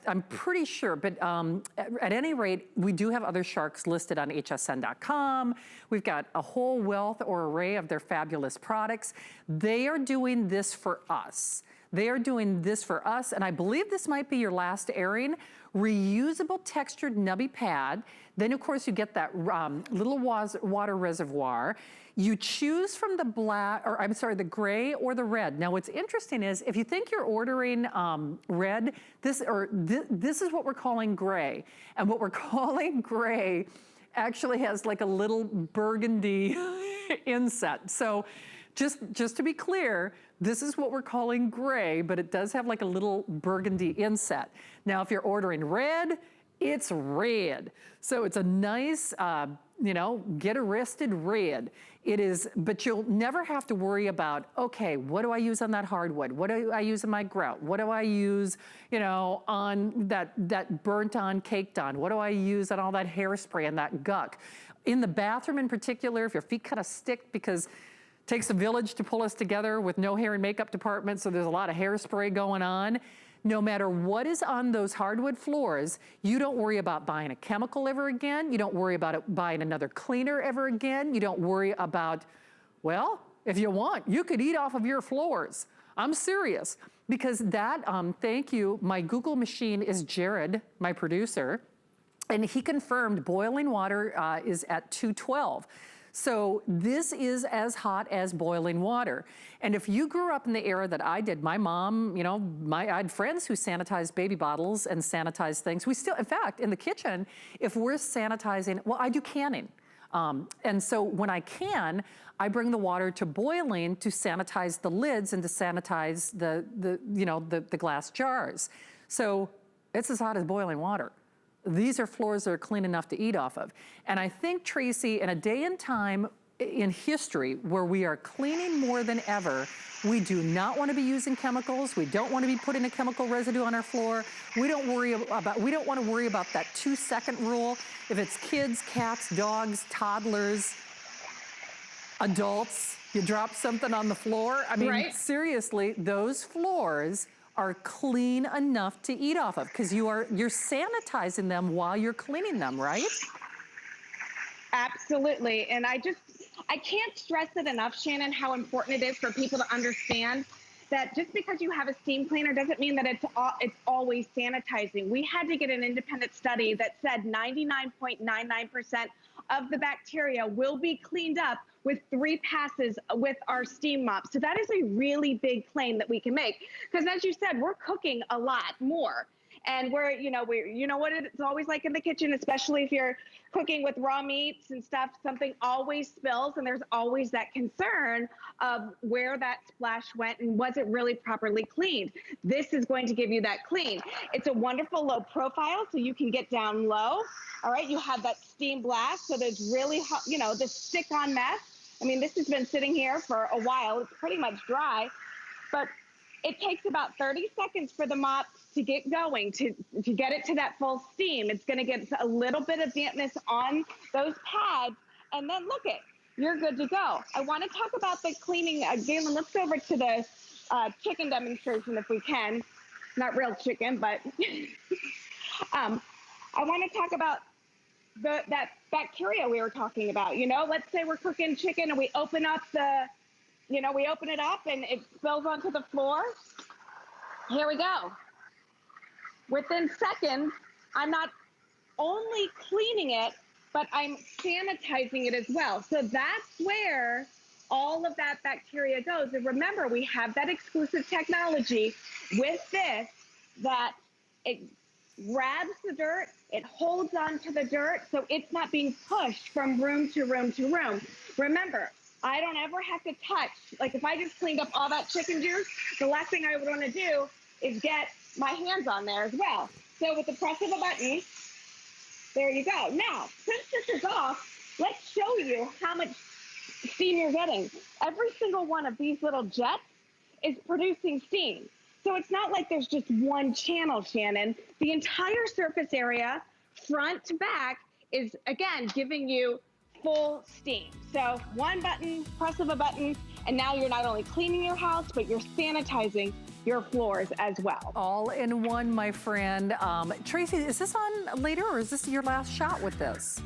I'm pretty sure, but at any rate, we do have other sharks listed on hsn.com. We've got a whole wealth or array of their fabulous products. They are doing this for us. They are doing this for us, and I believe this might be your last airing. Reusable textured nubby pad. Then of course you get that little water reservoir. You choose from the black, or I'm sorry, the gray or the red. Now what's interesting is if you think you're ordering red, this is what we're calling gray. And what we're calling gray actually has like a little burgundy inset. So just to be clear, this is what we're calling gray, but it does have like a little burgundy inset. Now, if you're ordering red, it's red. So it's a nice, you know, get arrested red. It is, but you'll never have to worry about, okay, what do I use on that hardwood? What do I use in my grout? What do I use, you know, on that burnt on, caked on? What do I use on all that hairspray and that guck? In the bathroom in particular, if your feet kind of stick, because it takes a village to pull us together with no hair and makeup department, so there's a lot of hairspray going on. No matter what is on those hardwood floors, you don't worry about buying a chemical ever again. You don't worry about buying another cleaner ever again. You don't worry about, well, if you want, you could eat off of your floors. I'm serious, because that, thank you, my Google machine is Jared, my producer, and he confirmed boiling water is at 212. So this is as hot as boiling water. And if you grew up in the era that I did, my mom, you know, I had friends who sanitized baby bottles and sanitized things. We still, in fact, in the kitchen, if we're sanitizing, well, I do canning. And so when I can, I bring the water to boiling to sanitize the lids and to sanitize the glass jars. So it's as hot as boiling water. These are floors that are clean enough to eat off of. And I think, Tracy, in a day and time in history where we are cleaning more than ever, we do not want to be using chemicals. We don't want to be putting a chemical residue on our floor. We don't want to worry about that 2-second rule. If it's kids, cats, dogs, toddlers, adults, you drop something on the floor. I mean, right? Seriously, those floors are clean enough to eat off of, because you're sanitizing them while you're cleaning them, right? Absolutely. And I can't stress it enough, Shannon, how important it is for people to understand that just because you have a steam cleaner doesn't mean that it's always sanitizing. We had to get an independent study that said 99.99% of the bacteria will be cleaned up with 3 passes with our steam mop. So that is a really big claim that we can make. Because as you said, we're cooking a lot more. And you know what it's always like in the kitchen, especially if you're cooking with raw meats and stuff, something always spills, and there's always that concern of where that splash went and was it really properly cleaned. This is going to give you that clean. It's a wonderful low profile, so you can get down low. All right, you have that steam blast, so there's really, this stick-on mess. I mean, this has been sitting here for a while. It's pretty much dry, but it takes about 30 seconds for the mop to get going, to get it to that full steam. It's gonna get a little bit of dampness on those pads, and then look it, you're good to go. I wanna talk about the cleaning. Galen, let's go over to the chicken demonstration if we can. Not real chicken, but I wanna talk about that bacteria we were talking about. Let's say we're cooking chicken and we open up we open it up and it spills onto the floor. Here we go. Within seconds, I'm not only cleaning it, but I'm sanitizing it as well. So that's where all of that bacteria goes. And remember, we have that exclusive technology with this that it grabs the dirt, it holds onto the dirt, so it's not being pushed from room to room to room. Remember, I don't ever have to touch, like if I just cleaned up all that chicken juice, the last thing I would want to do is get my hands on there as well. So with the press of a button, there you go. Now, since this is off, let's show you how much steam you're getting. Every single one of these little jets is producing steam. So it's not like there's just one channel, Shannon. The entire surface area, front to back, is, again, giving you full steam. So one button, press of a button, and now you're not only cleaning your house, but you're sanitizing your floors as well. All in one, my friend. Tracy, is this on later, or is this your last shot with this?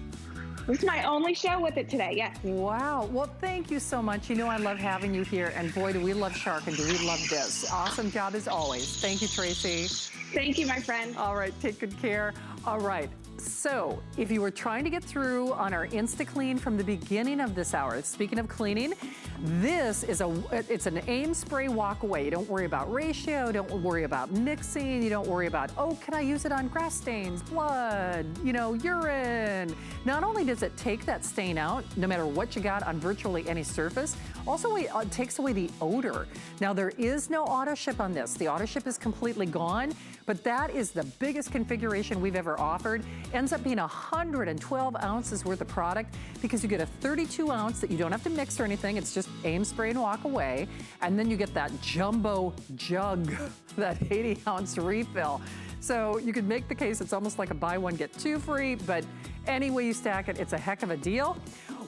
This is my only show with it today, yes. Wow. Well, thank you so much. You know I love having you here, and boy, do we love Shark, and do we love this. Awesome job as always. Thank you, Tracy. Thank you, my friend. All right, take good care. All right. So, if you were trying to get through on our Instaclean from the beginning of this hour, speaking of cleaning, this is it's an aim, spray, walk away. You don't worry about ratio, don't worry about mixing, you don't worry about, oh, can I use it on grass stains, blood, you know, urine. Not only does it take that stain out, no matter what you got on virtually any surface, also it takes away the odor. Now, there is no auto ship on this. The auto ship is completely gone, but that is the biggest configuration we've ever offered. Ends up being 112 ounces worth of product because you get a 32 ounce that you don't have to mix or anything. It's just aim, spray, and walk away. And then you get that jumbo jug, that 80 ounce refill. So you could make the case it's almost like a buy one, get two free, but any way you stack it, it's a heck of a deal.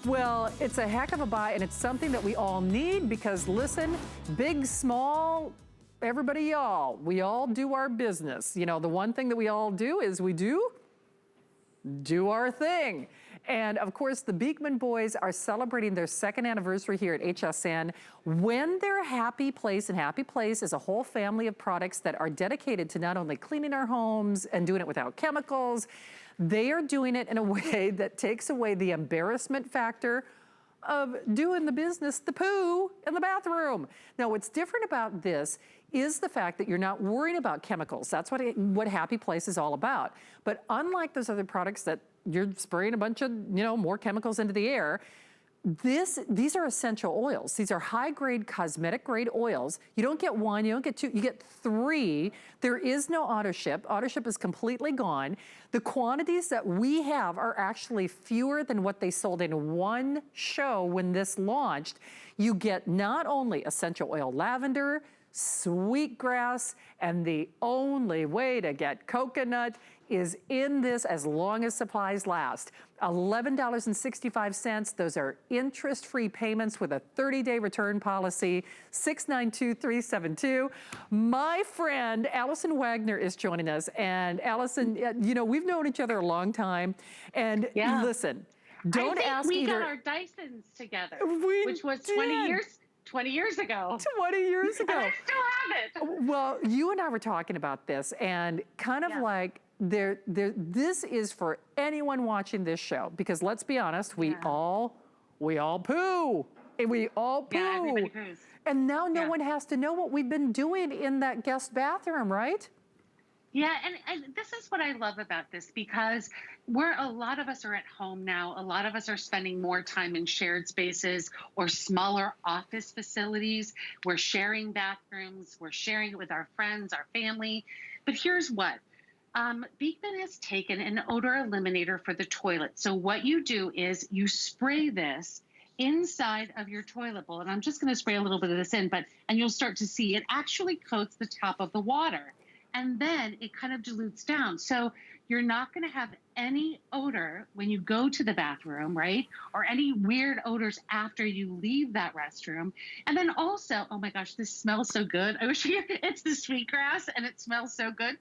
Well, it's a heck of a buy, and it's something that we all need because listen, big, small, everybody, y'all, we all do our business. You know, the one thing that we all do is we do our thing. And of course, the Beekman boys are celebrating their 2nd anniversary here at HSN. When they're Happy Place, and Happy Place is a whole family of products that are dedicated to not only cleaning our homes and doing it without chemicals, they are doing it in a way that takes away the embarrassment factor of doing the business, the poo in the bathroom. Now, what's different about this is the fact that you're not worrying about chemicals. That's what Happy Place is all about. But unlike those other products that you're spraying a bunch of, you know, more chemicals into the air, these are essential oils. These are high-grade, cosmetic-grade oils. You don't get one, you don't get two, you get 3. There is no auto ship. Auto ship is completely gone. The quantities that we have are actually fewer than what they sold in one show when this launched. You get not only essential oil lavender, sweetgrass, and the only way to get coconut is in this as long as supplies last. $11.65. Those are interest-free payments with a 30-day return policy, 692-372. My friend, Allison Wagner, is joining us. And Allison, you know, we've known each other a long time. And listen, don't ask we either. got our Dysons together, We which was did. 20 years ago. 20 years ago. And I still have it. Well, you and I were talking about this, and kind of like this is for anyone watching this show, because let's be honest, we all poo. And we all poo. Yeah, everybody poos. And now no one has to know what we've been doing in that guest bathroom, right? Yeah, and this is what I love about this, because a lot of us are at home now. A lot of us are spending more time in shared spaces or smaller office facilities. We're sharing bathrooms. We're sharing it with our friends, our family. But here's what. Beekman has taken an odor eliminator for the toilet. So what you do is you spray this inside of your toilet bowl. And I'm just going to spray a little bit of this in, and you'll start to see it actually coats the top of the water. And then it kind of dilutes down. So you're not going to have any odor when you go to the bathroom, right? Or any weird odors after you leave that restroom. And then also, oh my gosh, this smells so good. I wish it's the sweetgrass and it smells so good.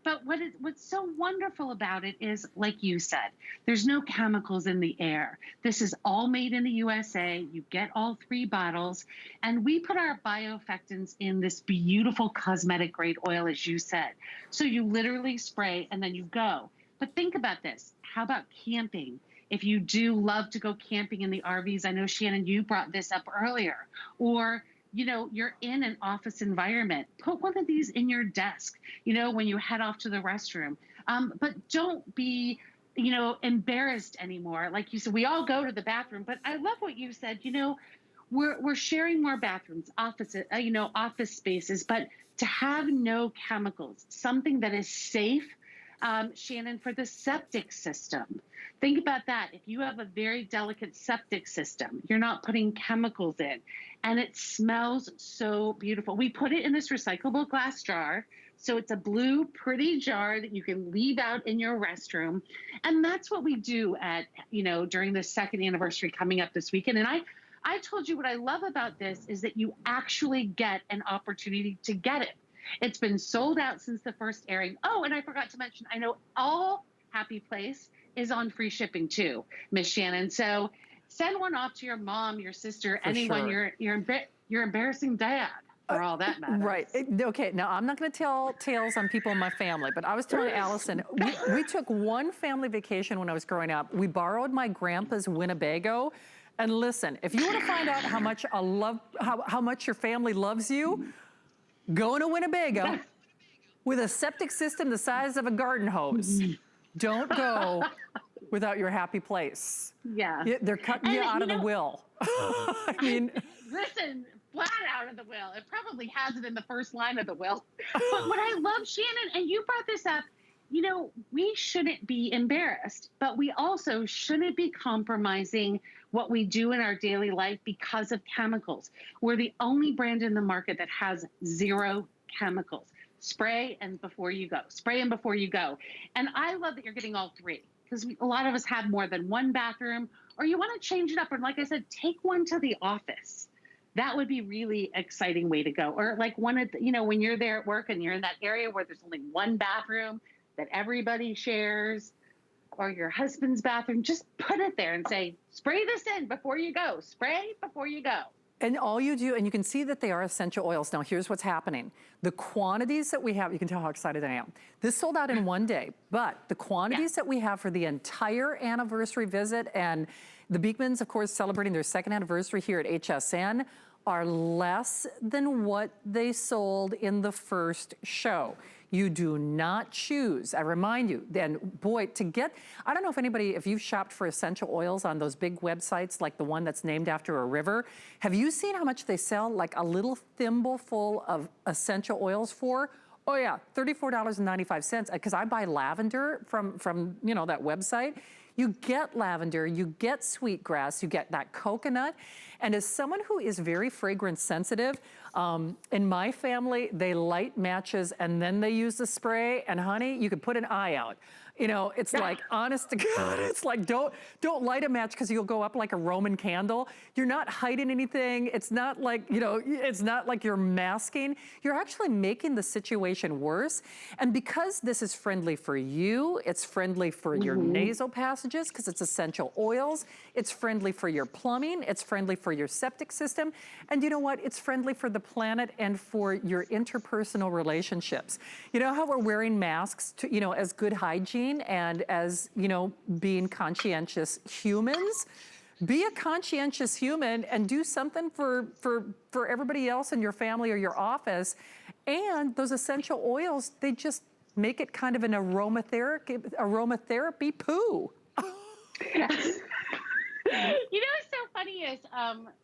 But what's so wonderful about it is, like you said, there's no chemicals in the air. This is all made in the USA. You get all 3 bottles. And we put our bioeffectants in this beautiful cosmetic grade oil, as you said. So you literally spray and then you go. But think about this. How about camping? If you do love to go camping in the RVs, I know, Shannon, you brought this up earlier. Or you know, you're in an office environment, put one of these in your desk, you know, when you head off to the restroom. But don't be, you know, embarrassed anymore. Like you said, we all go to the bathroom, but I love what you said, you know, we're sharing more bathrooms, office spaces, but to have no chemicals, something that is safe, Shannon, for the septic system. Think about that. If you have a very delicate septic system, you're not putting chemicals in, and it smells so beautiful. We put it in this recyclable glass jar. So it's a blue, pretty jar that you can leave out in your restroom. And that's what we do at, you know, during the 2nd anniversary coming up this weekend. And I told you what I love about this is that you actually get an opportunity to get it. It's been sold out since the first airing. Oh, and I forgot to mention, I know all happy place is on free shipping too, Miss Shannon. So send one off to your mom, your sister, For anyone, sure. your embarrassing dad, for all that matters. Right. Okay. Now, I'm not going to tell tales on people in my family, but I was telling Allison, we took one family vacation when I was growing up. We borrowed my grandpa's Winnebago. And listen, if you want to find out how much how much your family loves you, go in a Winnebago with a septic system the size of a garden hose. Don't go without your happy place. Yeah. They're cutting you out of the will. I mean, listen, flat out of the will. It probably has it in the first line of the will. But what I love, Shannon, and you brought this up, you know, we shouldn't be embarrassed, but we also shouldn't be compromising what we do in our daily life because of chemicals. We're the only brand in the market that has 0 chemicals. Spray and before you go. Spray and before you go. And I love that you're getting all 3, because a lot of us have more than one bathroom, or you want to change it up. And like I said, take one to the office. That would be really exciting way to go. Or like one of the, you know, when you're there at work and you're in that area where there's only one bathroom that everybody shares, or your husband's bathroom, just put it there and say, spray this in before you go. Spray before you go. And all you do, and you can see that they are essential oils. Now, here's what's happening. The quantities that we have, you can tell how excited I am. This sold out in one day, but the quantities that we have for the entire anniversary visit, and the Beekmans, of course, celebrating their 2nd anniversary here at HSN, are less than what they sold in the first show. You do not choose. I remind you, then boy, to get, I don't know if anybody, if you've shopped for essential oils on those big websites like the one that's named after a river, have you seen how much they sell like a little thimble full of essential oils for? Oh yeah, $34.95, because I buy lavender from you know, that website. You get lavender, you get sweetgrass, you get that coconut. And as someone who is very fragrance sensitive, in my family, they light matches and then they use the spray. And honey, you could put an eye out. You know, it's like, honest to God, it's like, don't light a match because you'll go up like a Roman candle. You're not hiding anything. It's not like, you know, it's not like you're masking. You're actually making the situation worse. And because this is friendly for you, it's friendly for your nasal passages because it's essential oils. It's friendly for your plumbing. It's friendly for your septic system. And you know what? It's friendly for the planet and for your interpersonal relationships. You know how we're wearing masks to, you know, as good hygiene and as, you know, being conscientious humans? Be a conscientious human and do something for everybody else in your family or your office. And those essential oils, they just make it kind of an aromatherapy poo. You know what's so funny is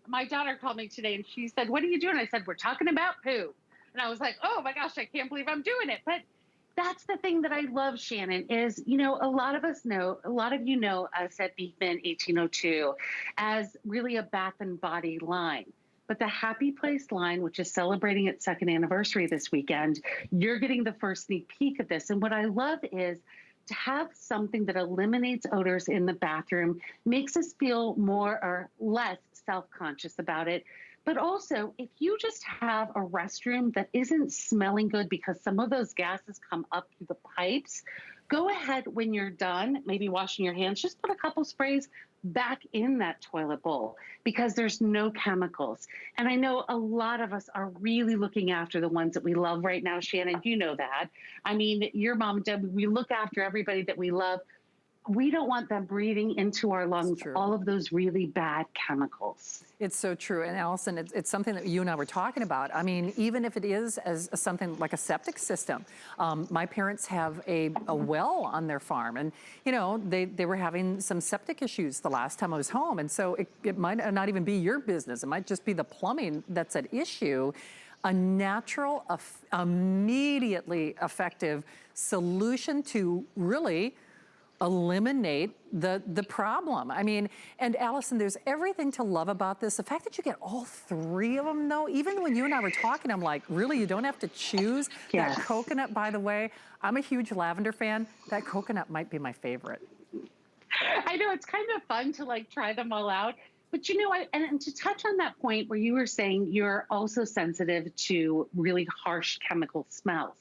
my daughter called me today and she said, "What are you doing?" I said, "We're talking about poo." And I was like, oh my gosh, I can't believe I'm doing it. But that's the thing that I love, Shannon, is, you know, a lot of you know us at Beekman 1802 as really a bath and body line. But the Happy Place line, which is celebrating its 2nd anniversary this weekend, you're getting the first sneak peek of this. And what I love is to have something that eliminates odors in the bathroom, makes us feel more or less self-conscious about it. But also, if you just have a restroom that isn't smelling good because some of those gases come up through the pipes, go ahead when you're done, maybe washing your hands, just put a couple sprays back in that toilet bowl because there's no chemicals. And I know a lot of us are really looking after the ones that we love right now, Shannon, you know that. I mean, your mom and dad, we look after everybody that we love. We don't want them breathing into our lungs all of those really bad chemicals. It's so true. And Allison, it's something that you and I were talking about. I mean, even if it is as something like a septic system, my parents have a well on their farm. And, you know, they were having some septic issues the last time I was home. And so it might not even be your business. It might just be the plumbing that's at issue. A natural, immediately effective solution to really eliminate the problem. I mean, and Allison, there's everything to love about this. The fact that you get all 3 of them though, even when you and I were talking, I'm like, really, you don't have to choose? Yes. That coconut, by the way, I'm a huge lavender fan. That coconut might be my favorite. I know, it's kind of fun to like try them all out. But you know, and to touch on that point where you were saying you're also sensitive to really harsh chemical smells.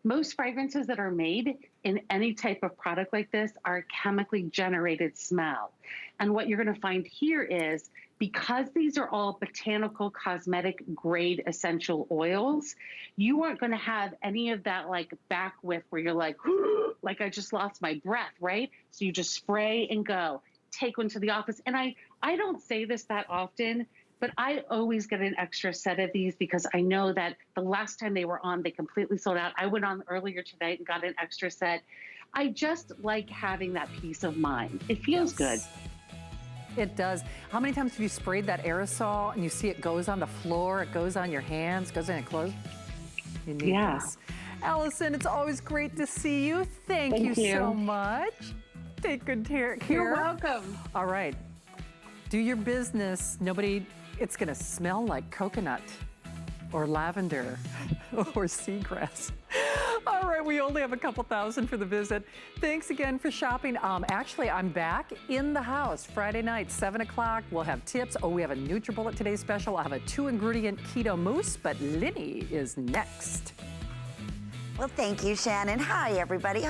Most fragrances that are made in any type of product like this are a chemically generated smell. And what you're going to find here is, because these are all botanical cosmetic grade essential oils, you aren't going to have any of that like back whiff where you're like, like I just lost my breath, right? So you just spray and go. Take one to the office. And I don't say this that often, but I always get an extra set of these because I know that the last time they were on, they completely sold out. I went on earlier tonight and got an extra set. I just like having that peace of mind. It feels good. It does. How many times have you sprayed that aerosol and you see it goes on the floor, it goes on your hands, goes in your clothes? You need this. Allison, it's always great to see you. Thank you so much. Take good care. You're welcome. All right. Do your business. It's gonna smell like coconut or lavender or seagrass. All right, we only have a couple thousand for the visit. Thanks again for shopping. Actually, I'm back in the house Friday night, 7 o'clock. We'll have tips. Oh, we have a NutriBullet today's special. I'll have a 2-ingredient keto mousse, but Linny is next. Well, thank you, Shannon. Hi, everybody. Hope